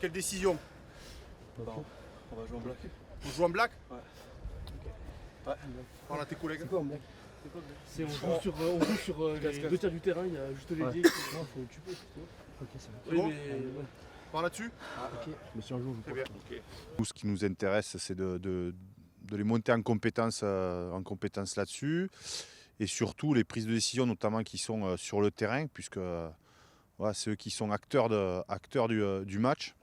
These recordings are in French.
Quelle décision? Non, on va jouer en bloc. On joue en black? Ouais. Ouais. Parle à tes collègues. C'est quoi en black? On joue sur les deux tiers du terrain, il y a juste les Ouais. dés. Non, faut tu peux. Ok, c'est bon. C'est Oui, bon mais ouais. Parle là-dessus. Ok, mais si un jour Très bien. Nous, ce qui nous intéresse, c'est de les monter en compétence là-dessus. Et surtout, les prises de décision, notamment qui sont sur le terrain, puisque voilà, c'est eux qui sont acteurs du match.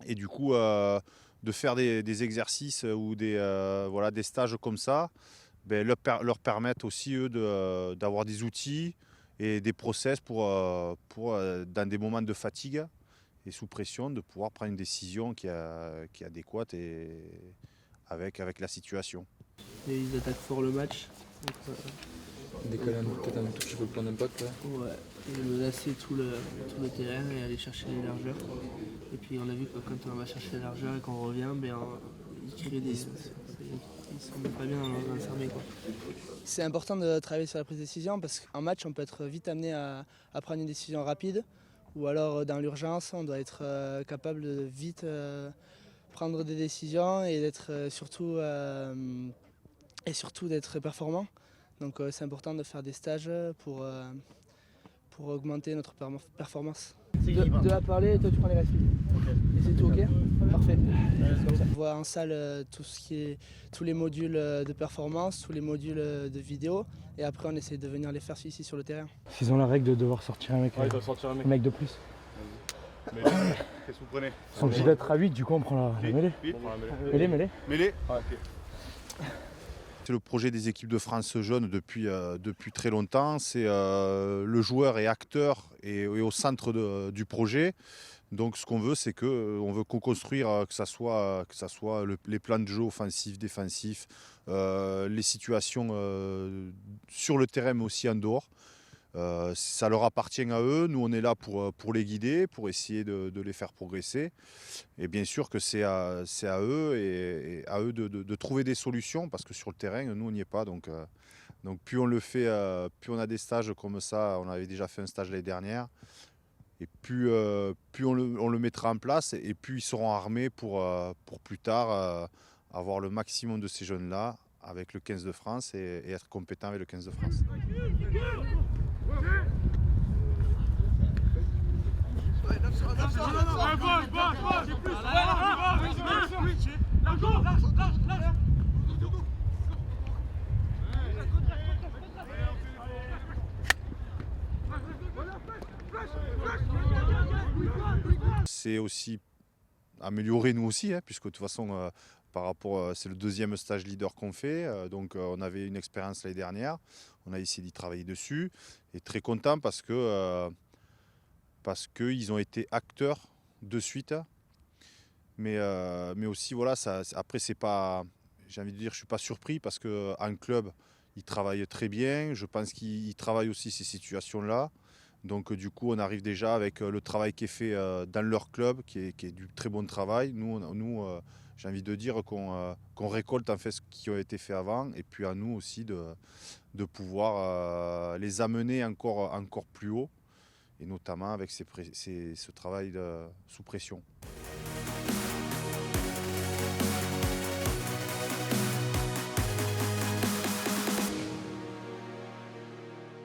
Et du coup, de faire des exercices ou des stages comme ça, ben, leur permettent aussi, eux, d'avoir des outils et des process pour dans des moments de fatigue et sous pression, de pouvoir prendre une décision qui est adéquate et avec la situation. Et ils attaquent fort le match. Donc, Décoller peut-être un tout petit peu le point d'impact. ouais. Et menacer tout le terrain et aller chercher les largeurs. Et puis on a vu que quand on va chercher les largeurs et qu'on revient, ben, ils créent des. Ils sont pas bien dans le cerveau, quoi. C'est important de travailler sur la prise de décision parce qu'en match, on peut être vite amené à prendre une décision rapide ou alors dans l'urgence, on doit être capable de vite prendre des décisions et d'être surtout d'être performant. Donc c'est important de faire des stages pour augmenter notre performance. De la parler et toi tu prends les restes. Et c'est tout ok? Parfait. On voit en salle tous les modules de performance, tous les modules de vidéo et après on essaie de venir les faire ici sur le terrain. S'ils ont la règle de devoir sortir un mec, Ouais, il doit sortir un mec. un mec de plus. Mais qu'est-ce que vous prenez? Ils sont obligés d'être à 8, du coup on prend la mêlée. Vite. Mêlée. Mêlée. Ouais. Ok. C'est le projet des équipes de France jeunes depuis très longtemps. C'est le joueur est acteur et au centre du projet. Donc ce qu'on veut, c'est qu'on veut co-construire, que ça soit les plans de jeu offensifs, défensifs, les situations sur le terrain mais aussi en dehors. Ça leur appartient à eux, nous on est là pour les guider, pour essayer de les faire progresser. Et bien sûr que c'est à eux et à eux de trouver des solutions, parce que sur le terrain, nous on n'y est pas. Donc plus on le fait, plus on a des stages comme ça, on avait déjà fait un stage l'année dernière, et plus on le mettra en place, et plus ils seront armés pour plus tard avoir le maximum de ces jeunes-là avec le 15 de France et être compétents avec le 15 de France. C'est aussi amélioré nous aussi, hein, puisque de toute façon, par rapport, c'est le deuxième stage leader qu'on fait, donc on avait une expérience l'année dernière, on a essayé d'y travailler dessus, et très content parce qu'ils ont été acteurs de suite, mais aussi voilà, après c'est pas, j'ai envie de dire, je suis pas surpris parce qu'en club ils travaillent très bien, je pense qu'ils travaillent aussi ces situations-là. Donc du coup, on arrive déjà avec le travail qui est fait dans leur club, qui est du très bon travail. Nous j'ai envie de dire qu'on récolte en fait ce qui a été fait avant, et puis à nous aussi de pouvoir les amener encore plus haut, et notamment avec ce travail sous pression.